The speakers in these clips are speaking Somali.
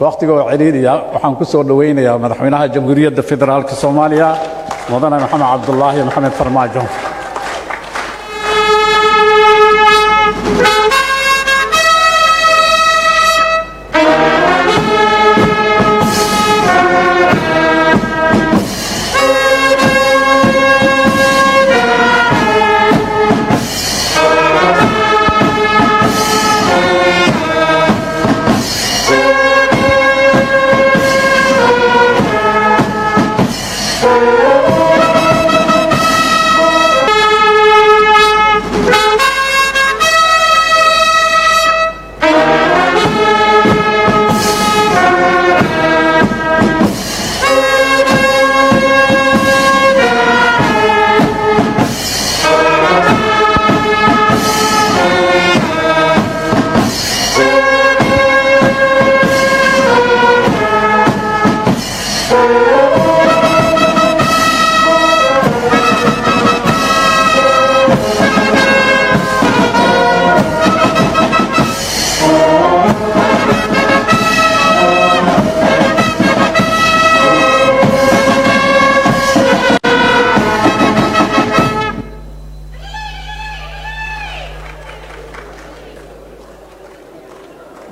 waqtiga oo ciriiriya waxaan ku soo dhaweynayaa madaxweynaha Jamhuuriyadda Federaalka Soomaaliya mudane Maxamed Cabdullaahi Maxamed Farmaajo.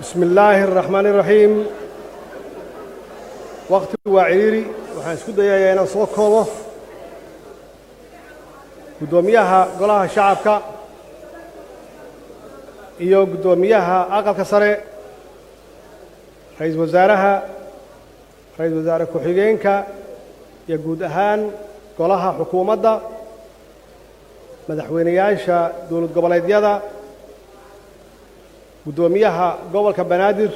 بسم الله الرحمن الرحيم. وقت وعيري waxaan isku dayayaa inaan soo koobo gudoomiyaha golaha shacabka iyo gudoomiyaha aqalka sare ra'iisul wasaare ku-xigeenka iyo guud ahaan golaha xukuumadda madaxweynayaasha dawlad goboleedyada gudoomiyaha gobolka Banaadir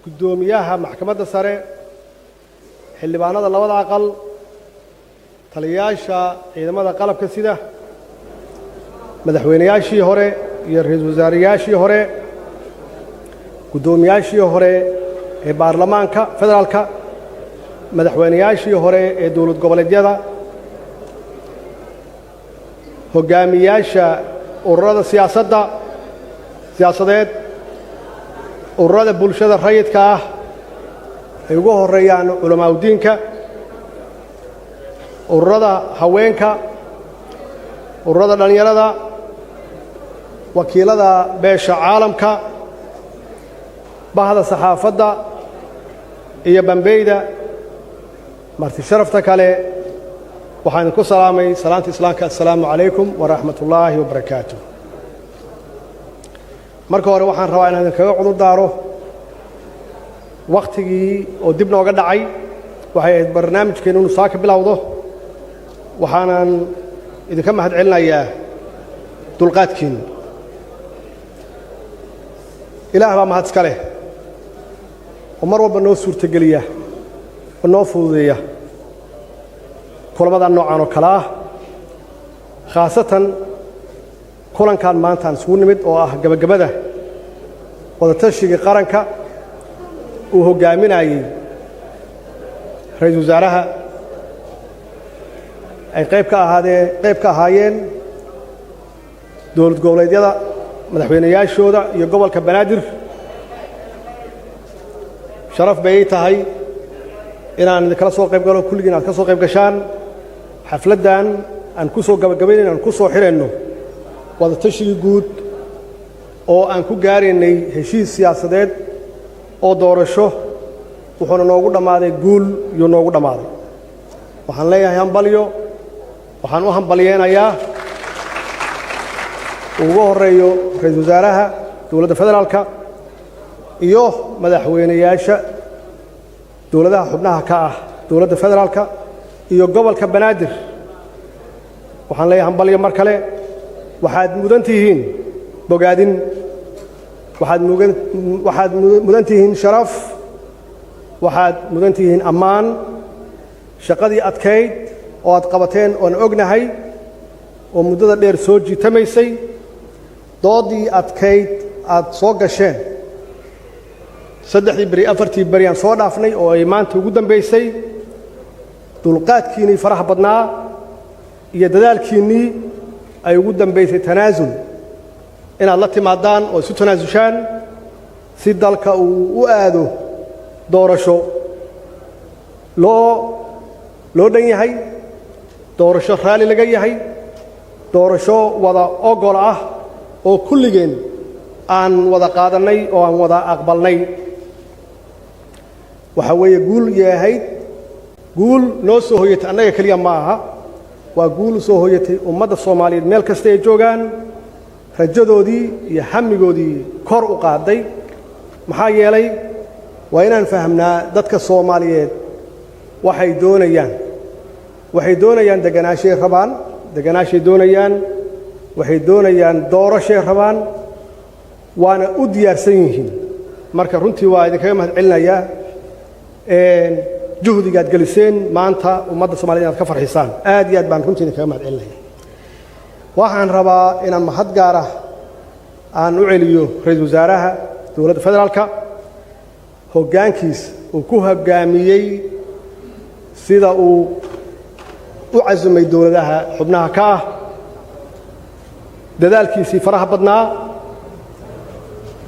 gudoomiyaha maxkamadda sare xildhibaanada labada aqal taliyayaasha ciidamada qalabka sida madaxweynayaashii hore iyo ra'iisul wasaarayaashii hore gudoomiyaashii hore ee baarlamaanka federaalka madaxweynayaashii hore ee dawlad goboleedyada hogaamiyaasha ururada siyaasadeed ururada bulshada rayidka ah ay ugu horeeyaan culamaa diinka ururada haweenka ururada dhalinyarada wakiilada beesha caalamka bahda saxaafadda iyo bambeyda marti sharafta kale waxaan ku salaamay salaanta islaamka assalaamu calaykum wa rahmatullaahi wa barakaatuh. marka hore waxaan rabaa inaan kaga cudur daaro waqtigii oo dib nooga dhacay waxay ahayd barnaamijkeenu inuu saaka bilowdo waxaanan idinka mahadcelinayaa dulqaadkiina ilaah baa mahad iska leh oo mar walba noo suurtageliya oo noo fududeeya kulamada noocan oo kale ah khaasatan kulankan maanta aan isugu nimid oo ah gabagabada wadatashiga qaranka uu hogaaminayay ra'iisul wasaaraha ay qayb ka ahaayeen dawlad goboleedyada madaxweynayaashooda iyo gobolka Banaadir sharaf bay tahay inaan kala soo qayb galo kulligiin aad ka soo qayb gashaan xafladan aan ku soo gabagabaynayno aan ku soo xireyno wadatashiga guud oo aan ku gaaraynay heshiis siyaasadeed oo doorasho wuxuuna noogu dhammaaday guul iyo noogu dhammaaday waxaan leeyahay hambalyo waxaan u hambalyeenayaa ugu horeeyo ra'iisul wasaaraha dawladda federaalka iyo madaxweynayaasha dawladaha xubnaha ka ah dawladda federaalka iyo gobolka Banaadir waxaan leeyahay hambalyo mar kale waxaad mudan tihiin bogaadin waxaad mudan tihiin sharaf waxaad mudan tihiin ammaan shaqadii adkayd oo aad qabateen oon ognahay oo muddada dheer soo jiitamaysay doodii adkayd aad soo gasheen saddexdii beri afartii beri aan soo dhaafnay oo ay maanta ugu dambaysay dulqaadkiinnii faraha badnaa iyo dadaalkiinnii ay ugu dambaysay tanaasul inaad la timaadaan oo isu tanaasushaan si dalka uu u aado doorasho loo dhan yahay, doorasho raalli laga yahay, doorasho wada ogol ah oo kulligeen aan wada qaadanay oo aan wada aqbalnay. waxa weeye guul yahay guul noo soo hoyatay annaga kaliya ma aha, waa guul soo hoyatay ummadda Soomaaliyeed meel kasta ay joogaan, rajadoodii iyo hamigoodii kor u qaaday. maxaa yeelay waa inaan fahamnaa dadka Soomaaliyeed waxay doonayaan deganaashay rabaan, waxay doonayaan doorashay rabaan, waana u diyaarsan yihiin. marka runtii waa idinkaga mahadcelinayaa juhdigaad geliseen maanta ummadda Soomaaliyeed inaad ka farxisaan. aad iyo aad baan runtii idinkaga mahadcelinayaa. waxaan rabaa inaan mahad gaar ah aan u celiyo ra'iisul wasaaraha dowladda federaalka, hoggaankiis uu ku hoggaamiyey sida uu u casumay dowladaha xubnaha ka ah, dadaalkiisii faraha badnaa,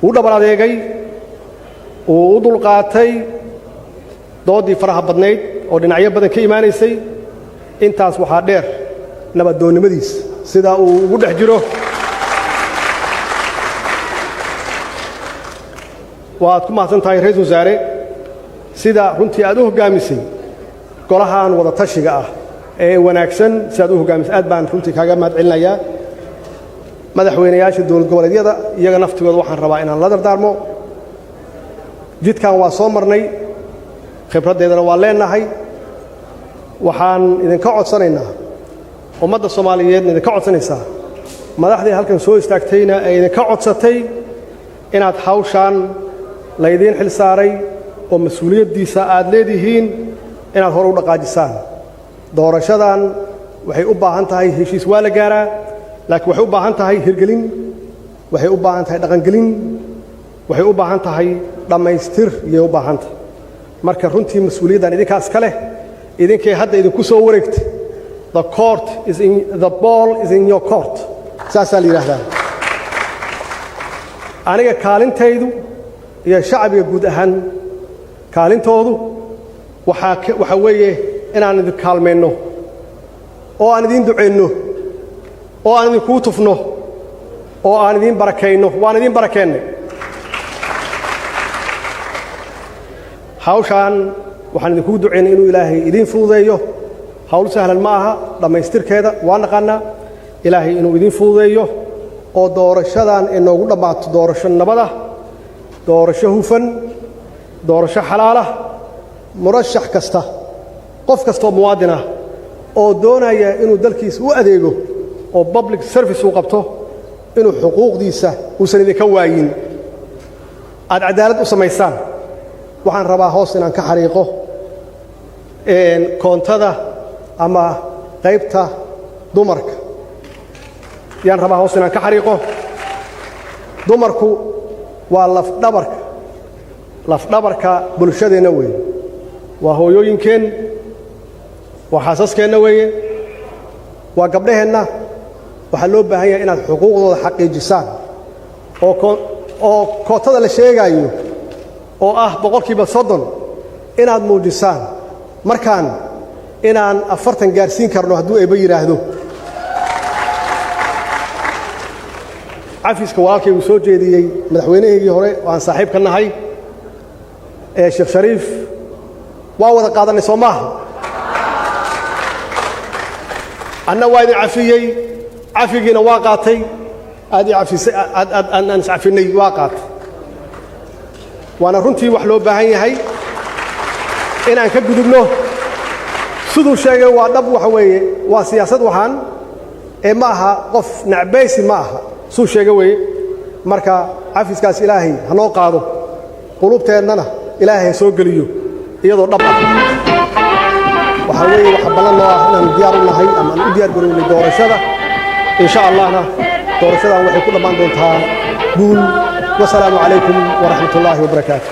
uu dhabar adeegay, uu u dulqaatay doodii faraha badnayd oo dhinacyo badan ka imaanaysay. intaas waxaa dheer nabaddoonnimadiis sida uu ugu dhex jiro. waad ku mahadsan tahay ra'iisul wasaare sida runtii aad u hoggaamisay golahan wada tashiga ah ee wanaagsan, si aad u hoggaamisay. aad baan runtii kaaga mahadcelinayaa. madaxweynayaasha dowlad goboleedyada iyaga naftigooda waxaan rabaa inaan la dardaarmo. jidkan waa soo marnay, khibraddeedana waa leenahay. waxaan idinka codsanaynaa, ummadda Soomaaliyeedna idinka codsanaysaa, madaxdii halkan soo istaagtayna ay idinka codsatay inaad hawshaan laydiin xil saaray oo mas-uuliyaddiisa aad leedihiin inaad hore u dhaqaajisaan. doorashadan waxay u baahan tahay heshiis waa la gaaraa, laakiin waxay u baahan tahay hirgelin, waxay u baahan tahay dhaqangelin, waxay u baahan tahay dhammaystir iyay u baahan tahay. marka runtii mas-uuliyaddan idinkaas ka leh, idinkay hadda idinku soo wareegtay. the ball is in your court, saasaa la yidhaahdaa. aniga kaalintaydu iyo shacbiga guud ahaan kaalintoodu waxa weeye inaan idin kaalmayno oo aan idin duceyno oo aan idin kuu tufno oo aan idin barakayno. waan idin barakeennay. hawshaan waxaan idinkugu duceynay inuu ilaahay idin fududeeyo. hawl sahlan ma aha, dhammaystirkeeda waa naqaanaa. ilaahay inuu idin fududeeyo oo doorashadan inoogu dhammaato doorasho nabad ah, doorasho hufan, doorasho xalaal ah. murashax kasta, qof kastoo muwaadin ah oo doonaya inuu dalkiisa u adeego oo public service uu qabto, inuu xuquuqdiisa uusan idinka waayin, aad cadaalad u samaysaan. waxaan rabaa hoos inaan ka xariiqo koontada ama qaybta dumarka. yaan rabaa hoos inaan ka xariiqo. dumarku waa lafdhabarka bulshadeenna weeye, waa hooyooyinkeen, waa xaasaskeenna weeye, waa gabdhaheenna. waxaa loo baahan yahay inaad xuquuqdooda xaqiijisaan oo kootada la sheegayo oo ah 30% inaad muujisaan. markaan inaan 40 gaarsiin karno hadduu eeba yidhaahdo. cafiska walaalkay uu soo jeediyey madaxweynaheygii hore oo aan saaxiib ka nahay ee Sheekh Shariif waa wada qaadanay soo maaha. anna waa idin cafiyey, cafigiina waa qaatay. aad cafisay aan cafinay waa qaatay. waana runtii wax loo baahan yahay inaan ka gudubno. siduu sheegay waa dhab, waxa weeye waa siyaasad waxaan ma aha qof nacbaysi ma aha, suu sheega weeye. marka cafiskaas ilaahay ha noo qaado, qulubteennana ilaahay ha soo geliyo iyadoo dhab ah. waxa weeye waxa ballan noo ah inaan diyaar u nahay ama aan u diyaar garownay doorashada. insha allahna doorashadan waxay ku dhammaan doontaa guul. wasalaamu calaykum waraxmatullaahi wabarakaatu.